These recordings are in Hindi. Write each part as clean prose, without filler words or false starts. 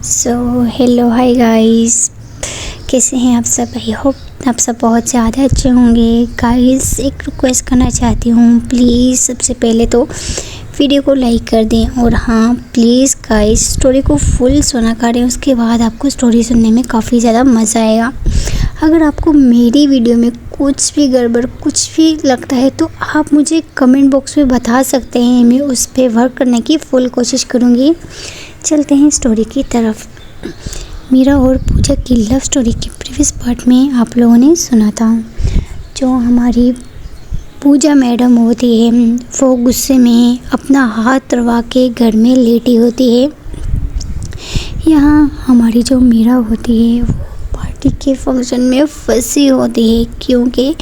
सो हेलो हाय गाइस, कैसे हैं आप सब। आई होप आप सब बहुत ज़्यादा अच्छे होंगे। गाइस एक रिक्वेस्ट करना चाहती हूँ, प्लीज़ सबसे पहले तो वीडियो को लाइक कर दें और हाँ प्लीज़ गाइस स्टोरी को फुल सुना करें, उसके बाद आपको स्टोरी सुनने में काफ़ी ज़्यादा मज़ा आएगा। अगर आपको मेरी वीडियो में कुछ भी गड़बड़ कुछ भी लगता है तो आप मुझे कमेंट बॉक्स में बता सकते हैं, मैं उस पर वर्क करने की फुल कोशिश करूँगी। चलते हैं स्टोरी की तरफ। मीरा और पूजा की लव स्टोरी के प्रीवियस पार्ट में आप लोगों ने सुना था। जो हमारी पूजा मैडम होती है वो गुस्से में अपना हाथ दबा के घर में लेटी होती है। यहाँ हमारी जो मीरा होती है वो पार्टी के फंक्शन में फंसी होती है, क्योंकि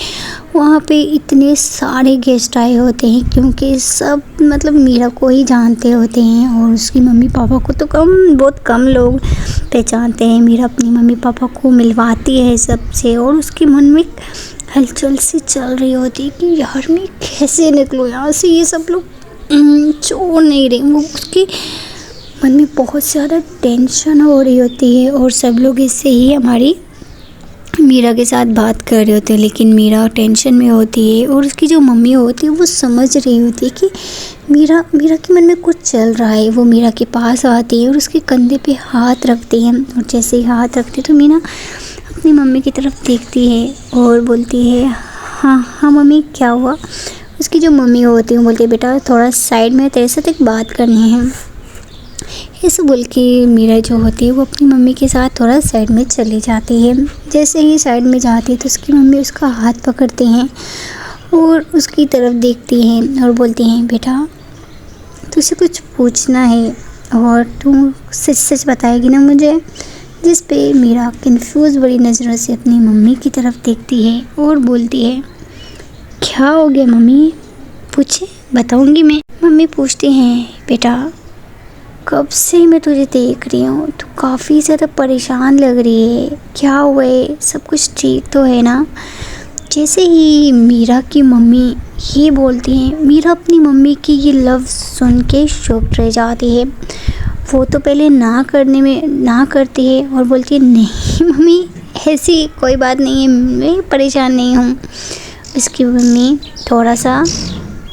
वहाँ पे इतने सारे गेस्ट आए होते हैं, क्योंकि सब मतलब मीरा को ही जानते होते हैं और उसकी मम्मी पापा को तो बहुत कम लोग पहचानते हैं। मीरा अपनी मम्मी पापा को मिलवाती है सबसे और उसके मन में हलचल सी चल रही होती है कि यार मैं कैसे निकलूँ यहाँ से, ये सब लोग छोड़ नहीं रहे। वो उसके मन में बहुत ज़्यादा टेंशन हो रही होती है और सब लोग इससे ही हमारी मीरा के साथ बात कर रहे होते हैं, लेकिन मीरा टेंशन में होती है और उसकी जो मम्मी होती है वो समझ रही होती है कि मीरा के मन में कुछ चल रहा है। वो मीरा के पास आती है और उसके कंधे पे हाथ रखती है और जैसे ही हाथ रखती है तो मीरा अपनी मम्मी की तरफ देखती है और बोलती है हाँ मम्मी क्या हुआ। उसकी जो मम्मी होती है वो बोलती है बेटा थोड़ा साइड में तेरे साथ एक बात करनी है। ऐसे बोल के मीरा जो होती है वो अपनी मम्मी के साथ थोड़ा साइड में चली जाती है। जैसे ही साइड में जाती है तो उसकी मम्मी उसका हाथ पकड़ते हैं और उसकी तरफ देखती हैं और बोलती हैं बेटा तुझसे कुछ पूछना है और तू सच सच बताएगी ना मुझे। जिस पे मीरा कंफ्यूज बड़ी नज़रों से अपनी मम्मी की तरफ देखती है और बोलती है क्या हो गया मम्मी, पूछे बताऊंगी मैं। मम्मी पूछती हैं बेटा कब से मैं तुझे देख रही हूँ, तू काफ़ी ज़्यादा परेशान लग रही है, क्या हुआ है, सब कुछ ठीक तो है ना। जैसे ही मीरा की मम्मी ये बोलती हैं, मीरा अपनी मम्मी की ये लव सुन के शॉक्ड रह जाती है। वो तो पहले ना करने में ना करती है और बोलती है नहीं मम्मी ऐसी कोई बात नहीं है, मैं परेशान नहीं हूँ। उसकी मम्मी थोड़ा सा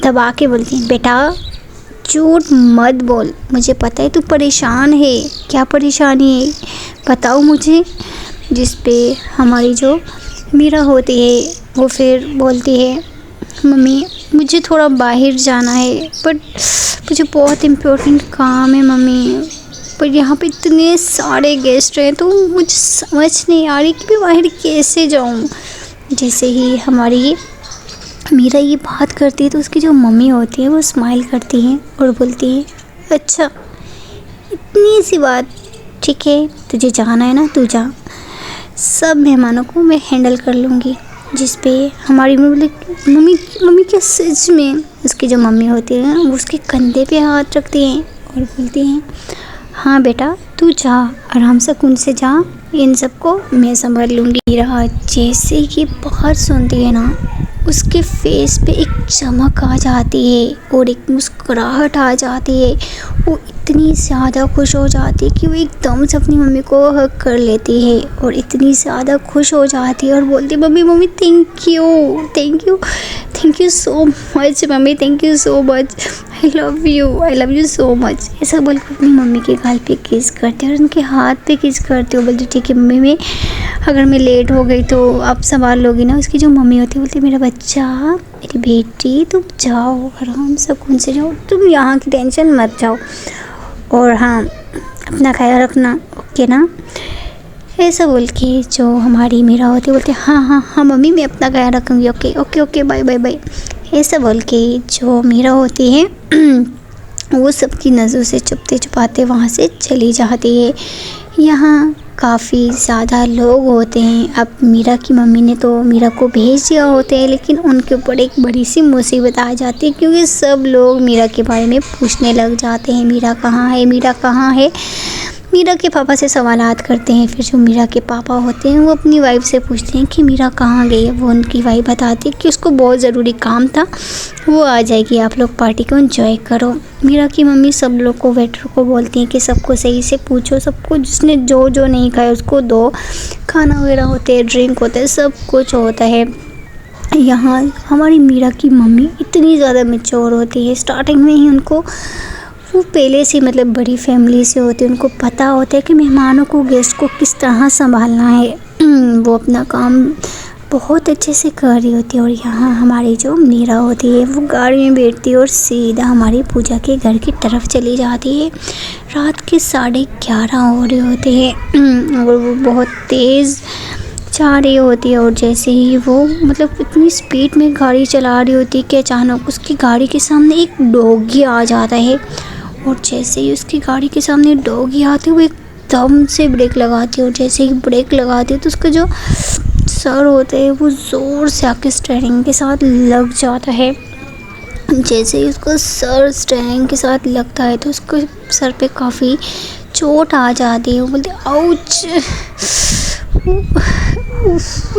दबा के बोलती है बेटा झूठ मत बोल, मुझे पता है तू परेशान है, क्या परेशानी है बताओ मुझे। जिस पे हमारी जो मीरा होती है वो फिर बोलती है मम्मी मुझे थोड़ा बाहर जाना है बट मुझे बहुत इम्पोर्टेंट काम है मम्मी, पर यहाँ पे इतने सारे गेस्ट हैं तो मुझे समझ नहीं आ रही कि मैं बाहर कैसे जाऊँ। जैसे ही हमारी मीरा ये बात करती है तो उसकी जो मम्मी होती है वो स्माइल करती है और बोलती है अच्छा इतनी सी बात, ठीक है तुझे जाना है ना तू जा, सब मेहमानों को मैं हैंडल कर लूँगी। जिस पे हमारी मम्मी क्या सच में। उसकी जो मम्मी होती है वो उसके कंधे पे हाथ रखती हैं और बोलती हैं हाँ बेटा तू जा आराम से सुकून से जा, इन सबको मैं संभाल लूँगी। मीरा जैसे ही बाहर सुनती है ना उसके फेस पे एक चमक आ जाती है और एक मुस्कुराहट आ जाती है। वो इतनी ज़्यादा खुश हो जाती है कि वो एकदम से अपनी मम्मी को हग कर लेती है और इतनी ज़्यादा खुश हो जाती है और बोलती है mummy thank you so much mummy, thank you so much, I love you so much. ऐसा बोल कर अपनी मम्मी के गाल पे किस करते और उनके हाथ पे किस करते हो। बोलती ठीक है मम्मी अगर मैं लेट हो गई तो आप संभाल लोगी ना। उसकी जो मम्मी होती है बोलती मेरा बच्चा मेरी बेटी तुम जाओ आराम से सुकून से जाओ, तुम यहाँ की टेंशन मत जाओ और हाँ अपना ख्याल रखना ओके ना। ऐसा बोल के जो हमारी मीरा होती है बोलती हाँ मम्मी मैं अपना ख्याल रखूँगी, ओके बाय। ऐसा बोल के जो मीरा होती है वो सबकी नज़रों से छुपाते वहाँ से चली जाती है। यहाँ काफ़ी ज़्यादा लोग होते हैं। अब मीरा की मम्मी ने तो मीरा को भेज दिया होता है, लेकिन उनके ऊपर एक बड़ी सी मुसीबत आ जाती है क्योंकि सब लोग मीरा के बारे में पूछने लग जाते हैं मीरा कहाँ है। मीरा के पापा से सवालात करते हैं। फिर जो मीरा के पापा होते हैं वो अपनी वाइफ से पूछते हैं कि मीरा कहाँ गई है। वो उनकी वाइफ बताती है कि उसको बहुत ज़रूरी काम था, वो आ जाएगी, आप लोग पार्टी को एंजॉय करो। मीरा की मम्मी सब लोग को, वेटर को बोलती हैं कि सबको सही से पूछो, सबको जिसने जो जो नहीं खाया उसको दो। खाना वगैरह होते हैं, ड्रिंक होते हैं, सब कुछ होता है। यहाँ हमारी मीरा की मम्मी इतनी ज़्यादा मैच्योर होती है। स्टार्टिंग में ही उनको, वो पहले से मतलब बड़ी फैमिली से होती है, उनको पता होता है कि मेहमानों को, गेस्ट को किस तरह संभालना है। वो अपना काम बहुत अच्छे से कर रही होती है। और यहाँ हमारी जो मीरा होती है वो गाड़ी में बैठती है और सीधा हमारी पूजा के घर की तरफ चली जाती है। रात के 11:30 हो रहे होते हैं और वो बहुत तेज़ जा रही होती है। और जैसे ही वो मतलब इतनी स्पीड में गाड़ी चला रही होती है कि अचानक उसकी गाड़ी के सामने एक डॉगी आ जाता है। और जैसे ही उसकी गाड़ी के सामने डॉगी आती है वो एकदम से ब्रेक लगाती है। और जैसे ही ब्रेक लगाती है तो उसका जो सर होता है वो ज़ोर से आके स्टीयरिंग के साथ लग जाता है। जैसे ही उसका सर स्टीयरिंग के साथ लगता है तो उसको सर पे काफ़ी चोट आ जाती है। वो बोलते आउच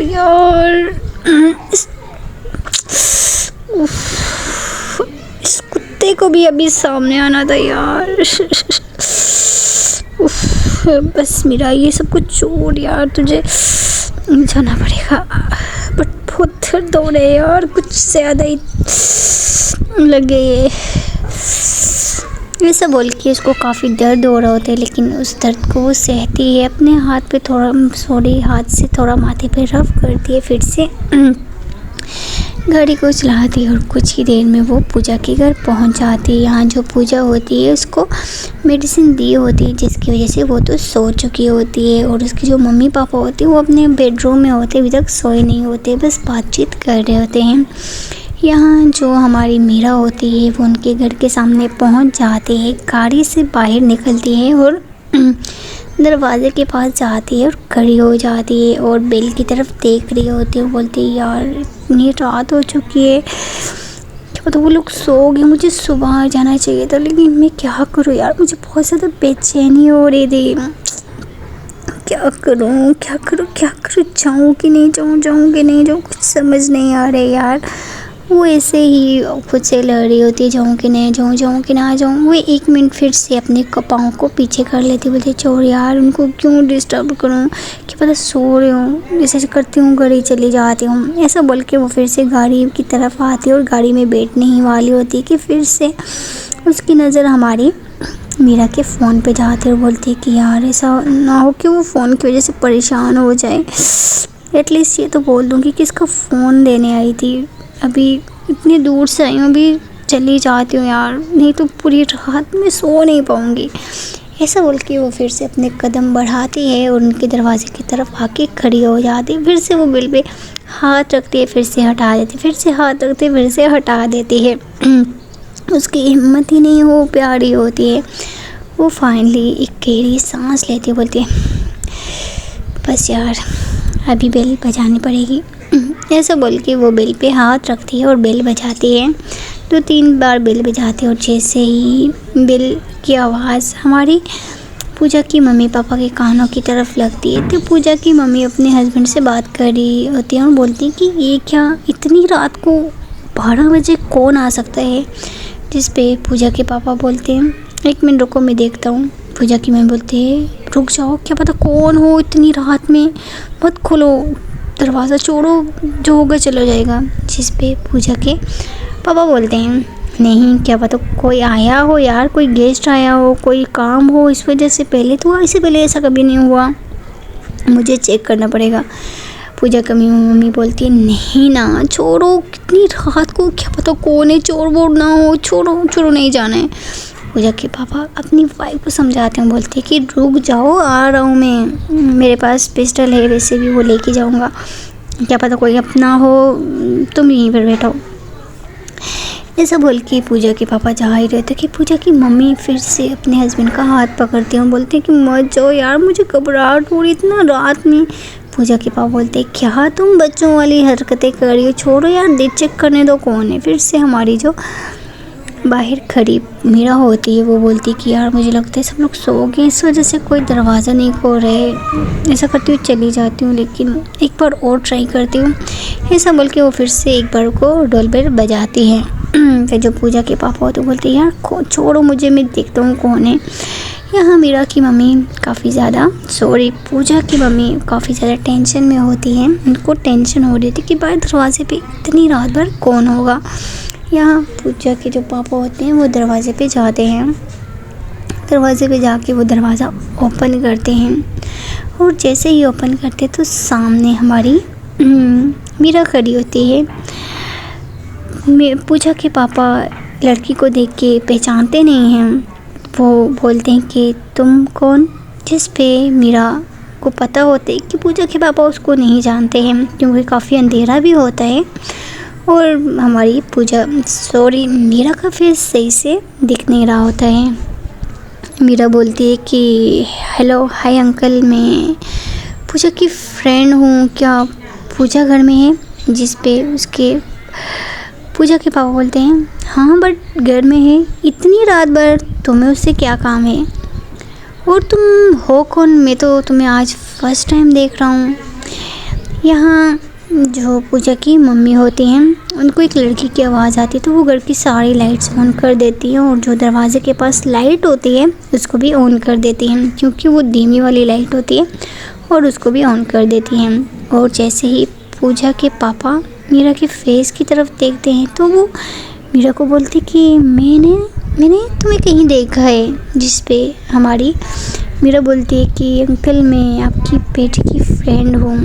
यार, इस कुत्ते को भी अभी सामने आना था यार। बस मीरा, ये सब कुछ छोड़ यार, तुझे जाना पड़ेगा। बट बहुत दर्द हो रहे यार, कुछ ज़्यादा ही लगे। ये सब बोल के उसको काफ़ी दर्द हो रहा होता है, लेकिन उस दर्द को वो सहती है। अपने हाथ पे थोड़ा, हाथ से थोड़ा माथे पे रफ करती है, फिर से गाड़ी को चलाती है और कुछ ही देर में वो पूजा के घर पहुंच जाती है। यहाँ जो पूजा होती है उसको मेडिसिन दी होती है, जिसकी वजह से वो तो सो चुकी होती है। और उसके जो मम्मी पापा होते हैं वो अपने बेडरूम में होते, अभी तक सोए नहीं होते, बस बातचीत कर रहे होते हैं। यहाँ जो हमारी मीरा होती है वो उनके घर के सामने पहुँच जाती है, गाड़ी से बाहर निकलती है और दरवाजे के पास जाती है और खड़ी हो जाती है और बेल की तरफ देख रही होती है। बोलती है यार इतनी रात हो चुकी है, क्या पता वो लोग सो गए, मुझे सुबह जाना चाहिए था, लेकिन मैं क्या करूँ यार, मुझे बहुत ज़्यादा बेचैनी हो रही थी। क्या करूँ क्या करूँ क्या करूँ, जाऊँ कि नहीं जाऊँ, जाऊँ कि नहीं जाऊँ, कुछ समझ नहीं आ रहा यार। वो ऐसे ही खुद से लड़ रही होती है, जाऊँ कि नहीं जाऊँ, जाऊँ कि ना जाऊँ। वो 1 मिनट फिर से अपने पाँव को पीछे कर लेती, बोलती छोड़ यार, उनको क्यों डिस्टर्ब करूँ, क्या पता सो रही हूँ, ऐसे करती हूँ गाड़ी चली जाती हूँ। ऐसा बोल के वो फिर से गाड़ी की तरफ आती है और गाड़ी में बैठने ही वाली होती है कि फिर से उसकी नज़र हमारी मीरा के फ़ोन पे जाती है और बोलती है कि यार ऐसा ना हो कि वो फ़ोन की वजह से परेशान हो जाए। एटलीस्ट ये तो बोल दूँगी कि इसका फ़ोन देने आई थी, अभी इतनी दूर से आई हूँ, अभी चली जाती हूँ यार, नहीं तो पूरी रात में सो नहीं पाऊँगी। ऐसा बोल के वो फिर से अपने कदम बढ़ाती है और उनके दरवाजे की तरफ आके खड़ी हो जाती है। फिर से वो बिल पे हाथ रखती है, फिर से हटा देती है, फिर से हाथ रखती है, फिर से हटा देती है। उसकी हिम्मत ही नहीं हो प्यारी होती है। वो फाइनली एक गहरी सांस लेती है, बोलती है बस यार अभी बेल बजानी पड़ेगी। ऐसा बोल के वो बेल पे हाथ रखती है और बेल बजाती है। 2-3 बार बेल बजाती है और जैसे ही बेल की आवाज़ हमारी पूजा की मम्मी पापा के कानों की तरफ लगती है तो पूजा की मम्मी अपने हस्बैंड से बात कर रही होती है और बोलती है कि ये क्या इतनी रात को 12 बजे कौन आ सकता है। जिस पे पूजा के पापा बोलते हैं 1 मिनट रुको मैं देखता हूँ। पूजा की मम्मी बोलती है रुक जाओ, क्या पता कौन हो इतनी रात में, मत खोलो दरवाज़ा, छोड़ो, जो होगा चला जाएगा। जिस पे पूजा के पापा बोलते हैं नहीं, क्या पता कोई आया हो यार, कोई गेस्ट आया हो, कोई काम हो, इस वजह से पहले तो इससे पहले ऐसा कभी नहीं हुआ, मुझे चेक करना पड़ेगा। पूजा की मम्मी बोलती है नहीं ना, छोड़ो, कितनी रात को क्या पता कौन है, चोर वोर ना हो, छोड़ो छोड़ो, नहीं जाना है। पूजा के पापा अपनी वाइफ को समझाते हैं, बोलते हैं कि रुक जाओ, आ रहा हूँ मैं, मेरे पास पिस्टल है, वैसे भी वो लेके जाऊँगा, क्या पता कोई अपना हो, तुम यहीं पर बैठो। ऐसा बोल के पूजा के पापा जा ही रहे थे कि पूजा की मम्मी फिर से अपने हस्बैंड का हाथ पकड़ती हैं, बोलते हैं कि मत जाओ यार, मुझे घबराहट हो रही इतना रात में। पूजा के पापा बोलते हैं क्या तुम बच्चों वाली हरकतें कर रही हो, छोड़ो यार, देख चेक करने दो कौन है। फिर से हमारी जो बाहर खड़ी मीरा होती है, वो बोलती कि यार मुझे लगता है सब लोग सो गए, इस वजह से कोई दरवाज़ा नहीं खोल रहे। ऐसा करती हूँ चली जाती हूँ, लेकिन एक बार और ट्राई करती हूँ। ऐसा बोल के वो फिर से एक बार को डोर बेल बजाती है। फिर जो पूजा के पापा होते बोलते यार छोड़ो मुझे, मैं देखता हूँ कौन है। यहाँ मीरा की मम्मी काफ़ी ज़्यादा पूजा की मम्मी काफ़ी ज़्यादा टेंशन में होती हैं। उनको टेंशन हो रही थी कि बाहर दरवाजे पे इतनी रात भर कौन होगा। यहाँ पूजा के जो पापा होते हैं वो दरवाजे पे जाते हैं। दरवाजे पे जाके वो दरवाज़ा ओपन करते हैं, और जैसे ही ओपन करते तो सामने हमारी मीरा खड़ी होती है। पूजा के पापा लड़की को देख के पहचानते नहीं हैं। वो बोलते हैं कि तुम कौन, जिस पे मीरा को पता होता है कि पूजा के पापा उसको नहीं जानते हैं, क्योंकि काफ़ी अंधेरा भी होता है और हमारी मीरा का फेस सही से दिख नहीं रहा होता है। मीरा बोलती है कि हेलो हाय अंकल, मैं पूजा की फ्रेंड हूँ, क्या पूजा घर में है? जिस पे उसके पूजा के पापा बोलते हैं हाँ बट घर में है, इतनी रात भर तुम्हें उससे क्या काम है, और तुम हो कौन? मैं तो तुम्हें आज फर्स्ट टाइम देख रहा हूँ। यहाँ जो पूजा की मम्मी होती हैं उनको एक लड़की की आवाज़ आती है, तो वो घर की सारी लाइट्स ऑन कर देती हैं, और जो दरवाजे के पास लाइट होती है उसको भी ऑन कर देती हैं, क्योंकि वो धीमी वाली लाइट होती है, और उसको भी ऑन कर देती हैं। और जैसे ही पूजा के पापा मीरा के फेस की तरफ देखते हैं तो वो मीरा को बोलती कि मैंने तुम्हें कहीं देखा है। जिस पे हमारी मीरा बोलती है कि अंकल मैं आपकी बेटी की फ्रेंड हूँ।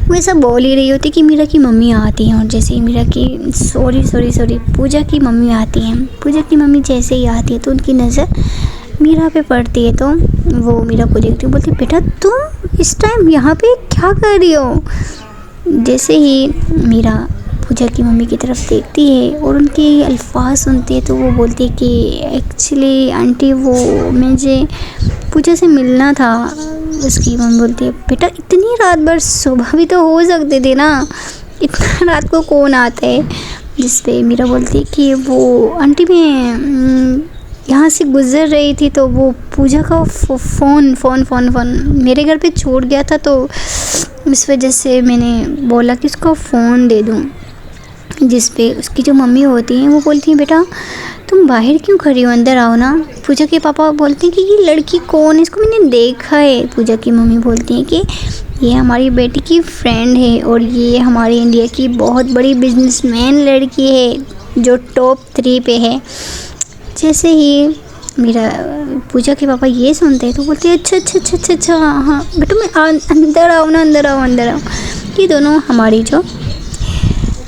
वो ऐसा बोल ही रही होती कि मीरा की मम्मी आती हैं, और जैसे ही मीरा की सॉरी पूजा की मम्मी आती हैं, पूजा की मम्मी जैसे ही आती है तो उनकी नज़र मीरा पे पड़ती है। तो वो मीरा को देखती है, बोलती बेटा तुम इस टाइम यहाँ पे क्या कर रही हो? जैसे ही मीरा पूजा की मम्मी की तरफ देखती है और उनके अल्फाज सुनती है तो वो बोलती है कि एक्चुअली आंटी वो मुझे पूजा से मिलना था। उसकी मम्मी बोलती है बेटा इतनी रात भर, सुबह भी तो हो सकते थे ना, इतना रात को कौन आता है? जिस पे मीरा बोलती है कि वो आंटी मैं यहाँ से गुज़र रही थी तो वो पूजा का फ़ोन मेरे घर पे छूट गया था, तो इस वजह से मैंने बोला कि उसको फ़ोन दे दूँ। जिस पे उसकी जो मम्मी होती हैं वो बोलती हैं बेटा तुम बाहर क्यों खड़ी हो, अंदर आओ ना। पूजा के पापा बोलते हैं कि ये लड़की कौन है, इसको मैंने देखा है। पूजा की मम्मी बोलती हैं कि ये हमारी बेटी की फ्रेंड है, और ये हमारे इंडिया की बहुत बड़ी बिजनेसमैन लड़की है जो टॉप 3 पे है। जैसे ही मेरा पूजा के पापा ये सुनते हैं तो बोलते हैं अच्छा हाँ बेटा मैं अंदर आओ। ये दोनों हमारी जो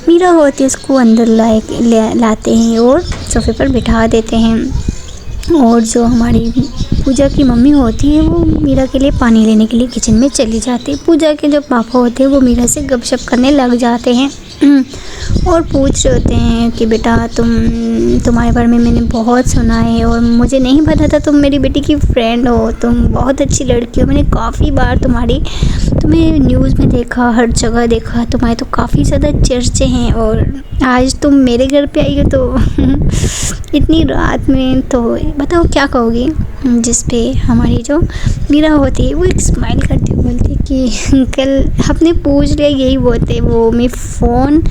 मीरा होती है उसको अंदर लाते हैं और सोफे पर बिठा देते हैं। और जो हमारी पूजा की मम्मी होती है वो मीरा के लिए पानी लेने के लिए किचन में चली जाती है। पूजा के जो पापा होते हैं वो मीरा से गपशप करने लग जाते हैं और पूछ रहे होते हैं कि बेटा तुम्हारे बारे में मैंने बहुत सुना है और मुझे नहीं पता था तुम मेरी बेटी की फ्रेंड हो, तुम बहुत अच्छी लड़की हो। मैंने काफ़ी बार तुम्हें न्यूज़ में देखा, हर जगह देखा, तुम्हारे तो काफ़ी ज़्यादा चर्चे हैं, और आज तुम मेरे घर पे आई हो तो इतनी रात में, तो बताओ क्या कहोगी। जिस पे हमारी जो मीरा होती है वो एक स्माइल करती हुई बोलती है कि अंकल आपने पूछ लिया, यही बोलते वो मैं फ़ोन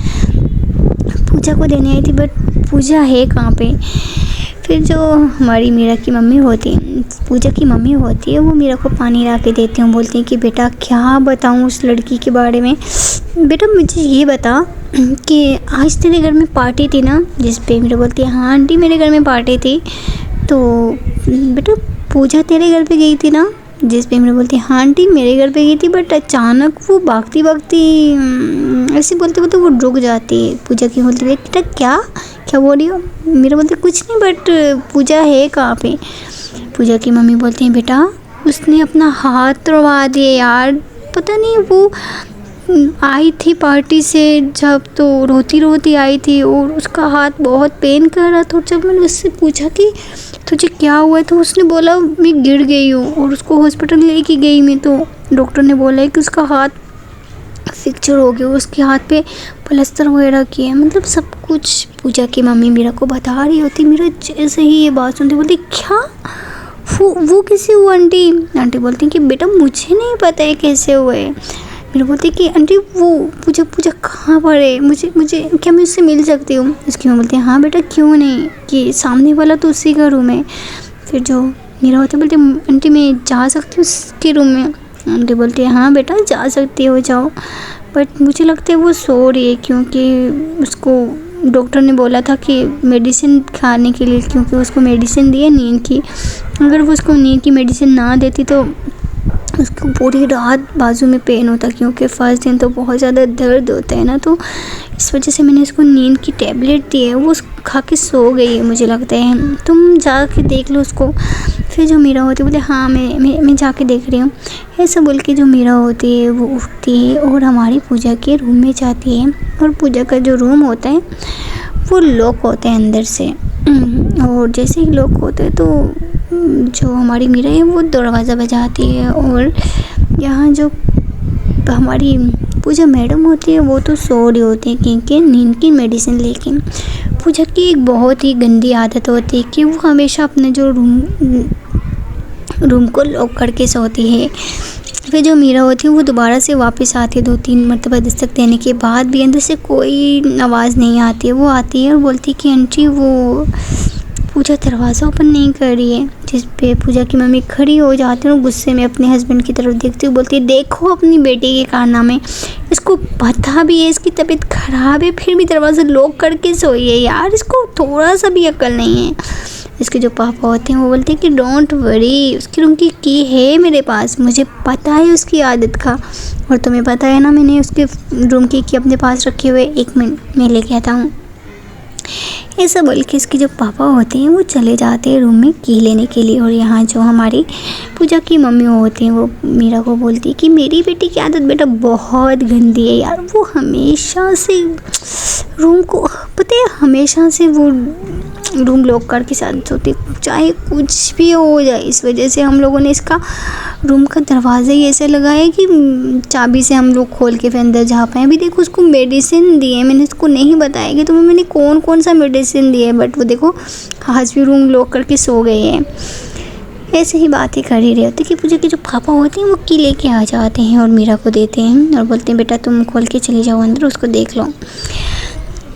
पूजा को देने आई थी बट पूजा है कहाँ पे। फिर जो हमारी मीरा की मम्मी होती है, पूजा की मम्मी होती है, वो मीरा को पानी ला के देती हूँ। बोलती हैं कि बेटा क्या बताऊँ उस लड़की के बारे में, बेटा मुझे ये बता कि आज तेरे घर में पार्टी थी ना। जिस पे मीरा बोलती है हाँ आंटी मेरे घर में पार्टी थी। तो बेटा पूजा तेरे घर पे गई थी ना। जिस पे मीरा बोलती है हाँ आंटी मेरे घर पे गई थी, बट अचानक वो भागती ऐसे बोलते बोलते वो रुक जाती है। पूजा की बोलती है बेटा क्या बोल रही हो। मीरा बोलती कुछ नहीं, बट पूजा है कहाँ पे। पूजा की मम्मी बोलती हैं बेटा उसने अपना हाथ तोड़वा दिए यार, पता नहीं वो आई थी पार्टी से जब, तो रोती आई थी और उसका हाथ बहुत पेन कर रहा था। जब मैंने उससे पूछा कि तुझे क्या हुआ है तो उसने बोला मैं गिर गई हूँ, और उसको हॉस्पिटल लेके गई मैं, तो डॉक्टर ने बोला है कि उसका हाथ फ्रैक्चर हो गया, उसके हाथ पे प्लास्टर वगैरह किया है, मतलब सब कुछ पूजा की मम्मी मीरा को बता रही होती। मीरा जैसे ही ये बात सुनती बोलती क्या वो कैसे हुआ आंटी? आंटी बोलती कि बेटा मुझे नहीं पता है कैसे हुए। मीरा बोलती कि आंटी वो पूजा पूजा कहाँ पर है, मुझे मुझे क्या मैं उससे मिल सकती हूँ? उसकी माँ बोलती है हाँ बेटा क्यों नहीं, कि सामने वाला तो उसी का रूम है। फिर जो मीरा होती बोलती आंटी मैं जा सकती हूँ उसके रूम में? आंटी बोलती है हाँ बेटा जा सकती हो, जाओ, बट मुझे लगता है वो सो रही है, क्योंकि उसको डॉक्टर ने बोला था कि मेडिसिन खाने के लिए, क्योंकि उसको मेडिसिन दी है नींद की। अगर वो उसको नींद की मेडिसिन ना देती तो उसको पूरी रात बाजू में पेन होता, क्योंकि फर्स्ट दिन तो बहुत ज़्यादा दर्द होता है ना, तो इस वजह से मैंने उसको नींद की टैबलेट दी है, वो खा के सो गई है मुझे लगता है, तुम जाके देख लो उसको। फिर जो मीरा होती है बोले हाँ मैं जाके देख रही हूँ। ऐसा बोल के जो मीरा होती है वो उठती है और हमारी पूजा के रूम में जाती है। और पूजा का जो रूम होता है वो लॉक होता है अंदर से, और जैसे ही लॉक होता है तो जो हमारी मीरा है वो दरवाज़ा बजाती है। और यहाँ जो हमारी पूजा मैडम होती है वो तो सो रही होती है, क्योंकि नींद की मेडिसिन लेके। पूजा की एक बहुत ही गंदी आदत होती है कि वो हमेशा अपने जो रूम को लॉक करके सोती है। फिर जो मीरा होती है वो दोबारा से वापस आती है, 2-3 मरतबा दस्तक देने के बाद भी अंदर से कोई आवाज़ नहीं आती है। वो आती है और बोलती है कि आंटी वो पूजा दरवाज़ा ओपन नहीं कर रही है, जिस पे पूजा की मम्मी खड़ी हो जाती है और गुस्से में अपने हस्बैंड की तरफ देखती हुई बोलती है देखो अपनी बेटी के कारनामे, इसको पता भी है इसकी तबीयत ख़राब है फिर भी दरवाज़ा लॉक करके सोई है, यार इसको थोड़ा सा भी अक्ल नहीं है। इसके जो पापा होते हैं वो बोलते हैं कि डोंट वरी, उसकी रूम की है मेरे पास, मुझे पता है उसकी आदत का, और तुम्हें पता है ना मैंने उसके रूम की अपने पास रखे हुए, 1 मिनट मैं लेके आता हूँ। ऐसा बोल के इसके जो पापा होते हैं वो चले जाते हैं रूम में की लेने के लिए। और यहाँ जो हमारी पूजा की मम्मी होती हैं वो मीरा को बोलती है कि मेरी बेटी की आदत बेटा बहुत गंदी है यार, वो हमेशा से रूम को पता है हमेशा से वो रूम लॉक करके साथ सोती, चाहे कुछ भी हो जाए। इस वजह से हम लोगों ने इसका रूम का दरवाज़ा ही ऐसे लगाया है कि चाबी से हम लोग खोल के फिर अंदर जा पाएँ। अभी देखो उसको मेडिसिन दी है, मैंने उसको नहीं बताया कि तुम्हें मैंने कौन कौन सा मेडिसिन दिया है, बट वो देखो आज भी रूम लॉक करके सो गए हैं। ऐसे ही बातें कर ही रहे होते कि पूजा के जो पापा होते हैं वो की लेके आ जाते हैं और मीरा को देते हैं और बोलते हैं बेटा तुम खोल के चले जाओ अंदर, उसको देख लो।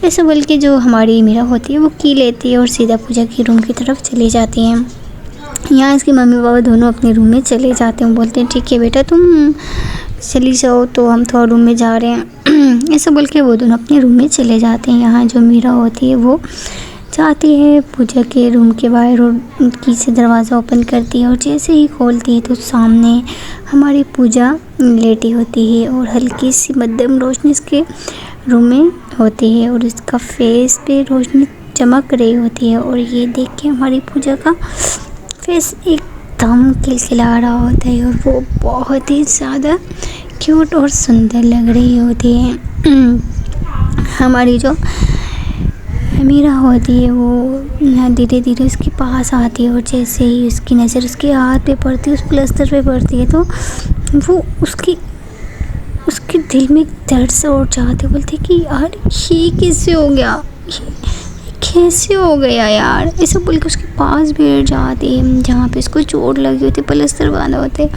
ऐसा बोल के जो हमारी मीरा होती है वो की लेती है और सीधा पूजा की रूम की तरफ चली जाती हैं। यहाँ इसकी मम्मी पापा दोनों अपने रूम में चले जाते हैं, बोलते हैं ठीक है बेटा तुम चली जाओ, तो हम थोड़ा रूम में जा रहे हैं। ऐसा बोल के वो दोनों अपने रूम में चले जाते हैं। यहाँ जो मीरा होती है वो जाती है पूजा के रूम के बाहर और की से दरवाज़ा ओपन करती है और जैसे ही खोलती है तो सामने हमारी पूजा लेटी होती है और हल्की सी मध्यम रोशनी इसके रूम में होती है और इसका फेस पे रोशनी चमक रही होती है। और ये देख के हमारी पूजा का फेस एकदम खिलखिला रहा होता है और वो बहुत ही ज़्यादा क्यूट और सुंदर लग रही होती है। हमारी जो मीरा होती है वो धीरे धीरे उसके पास आती है और जैसे ही उसकी नज़र उसके हाथ पे पड़ती है, उस प्लास्टर पे पड़ती है, तो वो उसके दिल में दर्द से उठ जाते, बोलते कि यार ये कैसे हो गया, कैसे हो गया यार। ऐसा बोल के उसके पास बैठ जाती है जहाँ पे इसको चोट लगी होती, प्लास्टर बांधा होता है,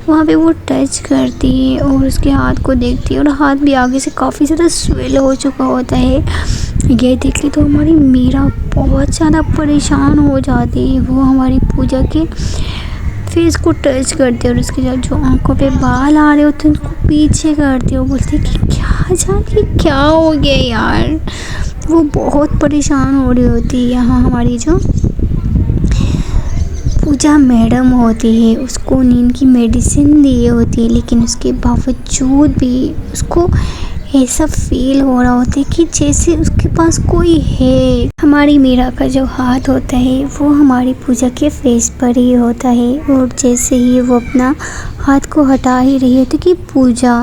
वहाँ पे वो टच करती है और उसके हाथ को देखती है और हाथ भी आगे से काफ़ी ज़्यादा स्वेल हो चुका होता है। ये देख के तो हमारी मीरा बहुत ज़्यादा परेशान हो जाती है। वो हमारी पूजा के फेस को टच करती है और उसके जो आंखों पे बाल आ रहे होते हैं उसको पीछे करती है और बोलती है कि क्या जाने क्या हो गया यार। वो बहुत परेशान हो रही होती है। यहाँ हमारी जो पूजा मैडम होती है उसको नींद की मेडिसिन दी होती है, लेकिन उसके बावजूद भी उसको ऐसा फील हो रहा होता है कि जैसे उसके पास कोई है। हमारी मीरा का जो हाथ होता है वो हमारी पूजा के फेस पर ही होता है और जैसे ही वो अपना हाथ को हटा ही रही होती कि पूजा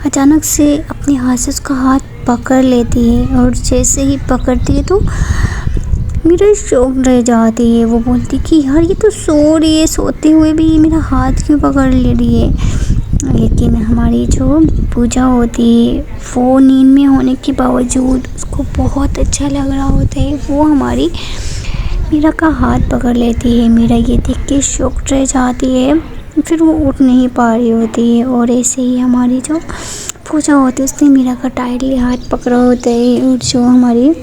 अचानक से अपने हाथ से उसका हाथ पकड़ लेती है और जैसे ही पकड़ती है तो मीरा शॉक रह जाती है। वो बोलती कि यार ये तो सो रही है, सोते हुए भी मेरा हाथ क्यों पकड़ ले रही है। लेकिन हमारी जो पूजा होती है वो नींद में होने के बावजूद उसको बहुत अच्छा लग रहा होता है। वो हमारी मीरा का हाथ पकड़ लेती है। मीरा ये देख के शॉक्ड रह जाती है, फिर वो उठ नहीं पा रही होती है। और ऐसे ही हमारी जो पूजा होती है उसने मीरा का टाइटली हाथ पकड़ा होता है। और जो हमारी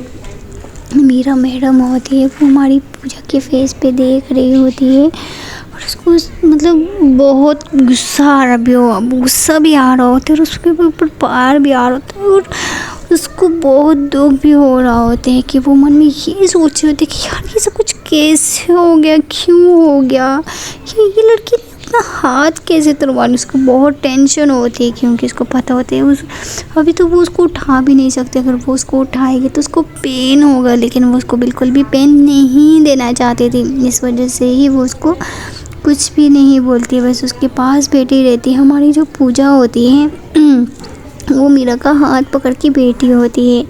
मीरा मैडम होती है वो हमारी पूजा के फेस पे देख रही होती है और उसको मतलब बहुत गुस्सा भी आ रहा होता है और उसके ऊपर प्यार भी आ रहा होता है और उसको बहुत दुख भी हो रहा होता है कि वो मन में ये सोच रहे होते कि यार ये सब कुछ कैसे हो गया, क्यों हो गया, ये लड़की ने अपना हाथ कैसे तुड़वा लिया। उसको बहुत टेंशन होती है क्योंकि उसको पता होता है अभी तो वो उसको उठा भी नहीं सकते। अगर वो उसको उठाएगी तो उसको पेन होगा, लेकिन वो उसको बिल्कुल भी पेन नहीं देना चाहती थी। इस वजह से ही वो उसको कुछ भी नहीं बोलती, बस उसके पास बैठी रहती है। हमारी जो पूजा होती है वो मीरा का हाथ पकड़ के बैठी होती है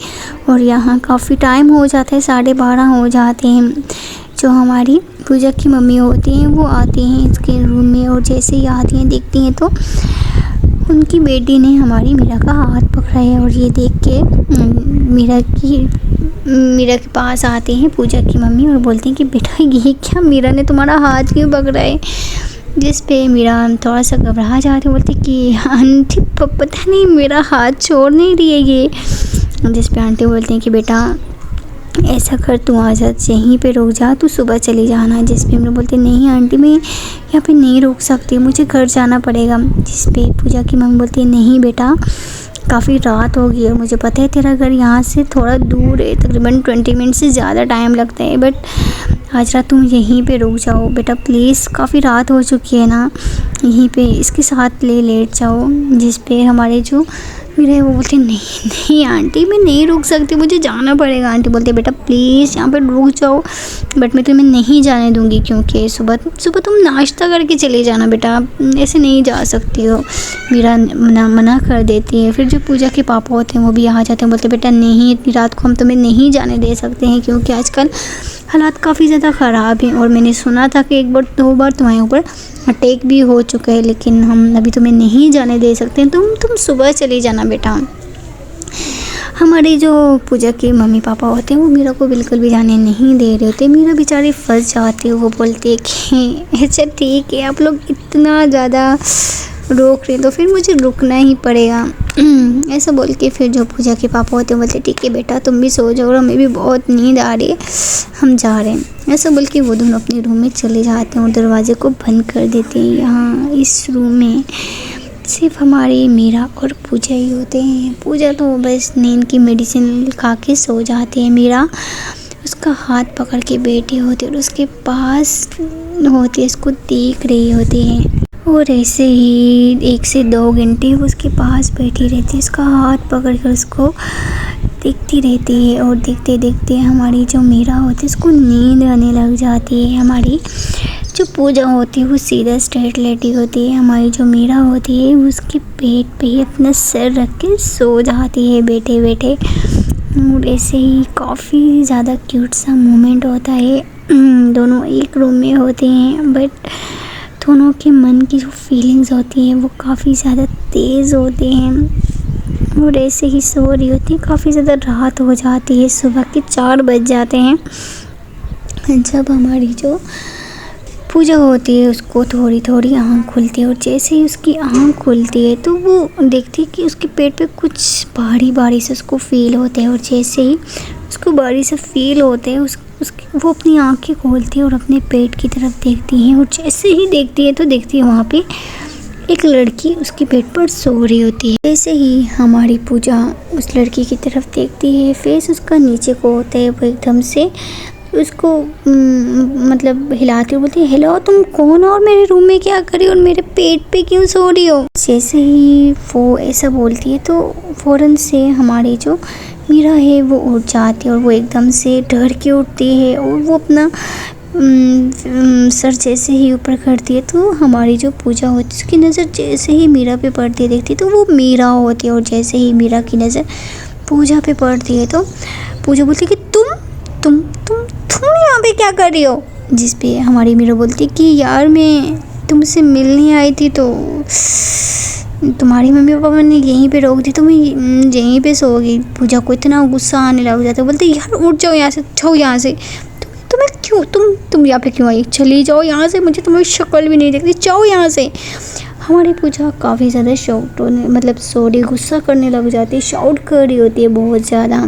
और यहाँ काफ़ी टाइम हो जाता है, 12:30 हो जाते हैं। जो हमारी पूजा की मम्मी होती हैं वो आती हैं इसके रूम में और जैसे ही आती हैं देखती हैं तो उनकी बेटी ने हमारी मीरा का हाथ पकड़ा है। और ये देख के मीरा के पास आते हैं पूजा की मम्मी और बोलते हैं कि बेटा ये क्या, मीरा ने तुम्हारा हाथ क्यों पकड़ा है। जिस पे मीरा थोड़ा सा घबरा जाती है, बोलती कि आंटी पता नहीं मेरा हाथ छोड़ नहीं रही है ये। जिस पे आंटी बोलती हैं कि बेटा ऐसा कर, तू आज यहीं पे रुक जा, तू सुबह चली जाना। जिस पे हम लोग बोलते नहीं आंटी मैं यहाँ पे नहीं रुक सकती, मुझे घर जाना पड़ेगा। जिस पे पूजा की मम्मी बोलती है नहीं बेटा काफ़ी रात हो गई है, मुझे पता है तेरा घर यहाँ से थोड़ा दूर है, तकरीबन 20 मिनट से ज़्यादा टाइम लगता है, बट आज रात तुम यहीं पे रुक जाओ बेटा प्लीज़, काफ़ी रात हो चुकी है ना, यहीं पे इसके साथ लेट जाओ। जिस पे हमारे जो मेरे वो बोलते नहीं आंटी मैं नहीं रुक सकती, मुझे जाना पड़ेगा। आंटी बोलते बेटा प्लीज़ यहाँ पे रुक जाओ, बट मैं तुम्हें नहीं जाने दूँगी क्योंकि सुबह तुम नाश्ता करके चले जाना बेटा, ऐसे नहीं जा सकती हो। मेरा मना कर देती है। फिर जो पूजा के पापा होते हैं वो भी आ जाते हैं, बोलते बेटा नहीं इतनी रात को हम तुम्हें नहीं जाने दे सकते हैं क्योंकि आजकल हालात काफ़ी ज़्यादा ख़राब हैं और मैंने सुना था कि 1-2 बार तुम्हारे ऊपर अटैक भी हो चुका है, लेकिन हम अभी तुम्हें नहीं जाने दे सकते हैं, तुम सुबह चली जाना बेटा। हमारे जो पूजा के मम्मी पापा होते हैं वो मीरा को बिल्कुल भी जाने नहीं दे रहे होते। मीरा बेचारी फंस जाती है। वो बोलती है कि अच्छा ठीक है आप लोग इतना ज़्यादा रोक रहे तो फिर मुझे रुकना ही पड़ेगा। ऐसा बोल के फिर जो पूजा के पापा होते हैं बोलते ठीक है बेटा तुम भी सो जाओ और हमें भी बहुत नींद आ रही है, हम जा रहे हैं। ऐसा बोल के वो दोनों अपने रूम में चले जाते हैं और दरवाजे को बंद कर देते हैं। यहाँ इस रूम में सिर्फ हमारी मीरा और पूजा ही होते हैं। पूजा तो बस नींद की मेडिसिन खा के सो जाती है। मीरा उसका हाथ पकड़ के बैठी होती है और उसके पास होती है, उसको देख रही होती है और ऐसे ही 1 से 2 घंटे वो उसके पास बैठी रहती है, उसका हाथ पकड़ कर उसको देखती रहती है। और देखते देखते हमारी जो मीरा होती है उसको नींद आने लग जाती है। हमारी जो पूजा होती है वो सीधा स्ट्रेट लेटी होती है। हमारी जो मीरा होती है वो उसके पेट पे ही अपना सर रख के सो जाती है बैठे बैठे। और ऐसे ही काफ़ी ज़्यादा क्यूट सा मोमेंट होता है। दोनों एक रूम में होते हैं बट दोनों के मन की जो फीलिंग्स होती हैं वो काफ़ी ज़्यादा तेज़ होती हैं और ऐसे ही सो रही होती है। काफ़ी ज़्यादा रात हो जाती है, सुबह के 4 बज जाते हैं जब हमारी जो पूजा होती है उसको थोड़ी थोड़ी आँख खुलती है। और जैसे ही उसकी आँख खुलती है तो वो देखती है कि उसके पेट पे कुछ भारी भारी से उसको फील होते हैं। और जैसे ही उसको भारी से फील होते हैं वो अपनी आँखें खोलती है और अपने पेट की तरफ देखती है। और जैसे ही देखती है तो देखती है वहाँ पे एक लड़की उसके पेट पर सो रही होती है। जैसे ही हमारी पूजा उस लड़की की तरफ देखती है, फेस उसका नीचे को होता है, वो एकदम से उसको मतलब हिलाती हुई बोलती है हेलो तुम कौन हो और मेरे रूम में क्या कर रही हो और मेरे पेट पे क्यों सो रही हो। जैसे ही वो ऐसा बोलती है तो फ़ौरन से हमारी जो मीरा है वो उठ जाती है और वो एकदम से डर के उठती है और वो अपना सर जैसे ही ऊपर करती है तो हमारी जो पूजा होती है उसकी नज़र जैसे ही मीरा पे पड़ती है देखती है तो वो मीरा होती है। और जैसे ही मीरा की नज़र पूजा पे पड़ती है तो पूजा बोलती है कि तुम यहाँ पे क्या कर रही हो। जिस पे हमारी मीरा बोलती है कि यार मैं तुमसे मिलने आई थी तो तुम्हारी मम्मी पापा ने यहीं पे रोक दी, तुम यहीं पे सोओगी। पूजा को इतना गुस्सा आने लग जाता है, बोलते यार उठ जाओ यहाँ से, जाओ यहाँ से, तुम्हें क्यों तुम यहाँ पे क्यों आई, चली जाओ यहाँ से, मुझे तुम्हारी शक्ल भी नहीं देखती, जाओ यहाँ से। हमारी पूजा काफ़ी ज़्यादा शाउट होने मतलब सॉरी गुस्सा करने लग जाती है, शाउट कर रही होती है बहुत ज़्यादा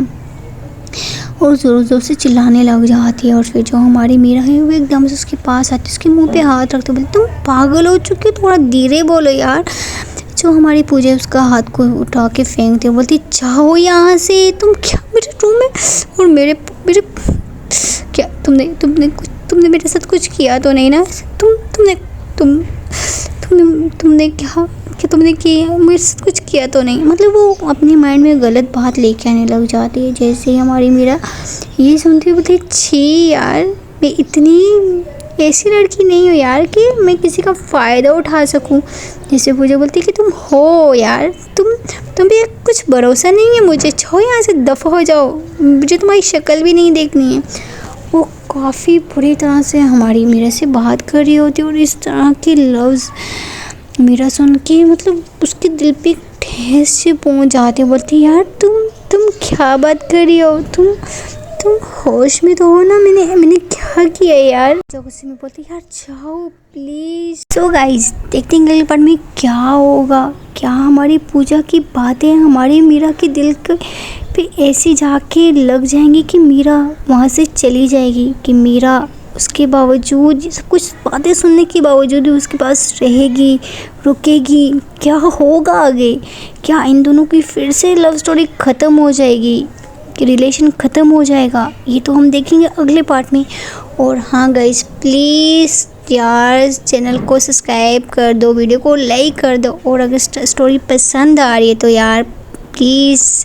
और ज़ोर ज़ोर से चिल्लाने लग जाती है। और फिर जो हमारी मीरा है वो एकदम से उसके पास आती है, उसके मुंह पे हाथ रखते बोले तुम पागल हो चुकी हो, थोड़ा धीरे बोलो यार। जो हमारी पूजा उसका हाथ को उठा के फेंकती है, बोलती जाओ यहाँ से, तुम क्या मेरे रूम में और मेरे मेरे क्या तुमने मेरे साथ कुछ किया तो नहीं ना, तुमने तुमने किया मेरे साथ कुछ किया तो नहीं। मतलब वो अपने माइंड में गलत बात लेके आने लग जाती है। जैसे ही हमारी मीरा ये सुनती है बोलती छी यार, मैं इतनी ऐसी लड़की नहीं हूँ यार कि मैं किसी का फ़ायदा उठा सकूँ। जैसे पूजा बोलती है कि तुम हो यार, तुम भी कुछ भरोसा नहीं है मुझे, जाओ यहाँ से, दफ़ा हो जाओ, मुझे तुम्हारी शक्ल भी नहीं देखनी है। वो काफ़ी बुरी तरह से हमारी मीरा से बात कर रही होती है और इस तरह के लफ्ज़ मीरा सुन के मतलब उसके दिल पे ठेस से पहुँच जाते। बोलती यार तुम क्या बात कर रही हो, तुम होश में तो हो ना, मैंने क्या किया यार। जब उसी में बोलती यार जाओ प्लीज़। तो गाइस देखते हैं अगले पार्ट में क्या होगा, क्या हमारी पूजा की बातें हमारी मीरा के दिल पे ऐसी जाके लग जाएंगी कि मीरा वहाँ से चली जाएगी, कि मीरा उसके बावजूद सब कुछ बातें सुनने के बावजूद भी उसके पास रहेगी, रुकेगी। क्या होगा आगे, क्या इन दोनों की फिर से लव स्टोरी ख़त्म हो जाएगी, कि रिलेशन ख़त्म हो जाएगा, ये तो हम देखेंगे अगले पार्ट में। और हाँ गाइस प्लीज़ यार चैनल को सब्सक्राइब कर दो, वीडियो को लाइक कर दो और अगर स्टोरी पसंद आ रही है तो यार प्लीज़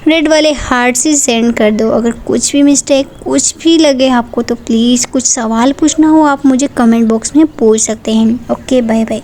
रेड वाले हार्ट से सेंड कर दो। अगर कुछ भी मिस्टेक कुछ भी लगे आपको तो प्लीज़ कुछ सवाल पूछना हो आप मुझे कमेंट बॉक्स में पूछ सकते हैं। Okay bye bye.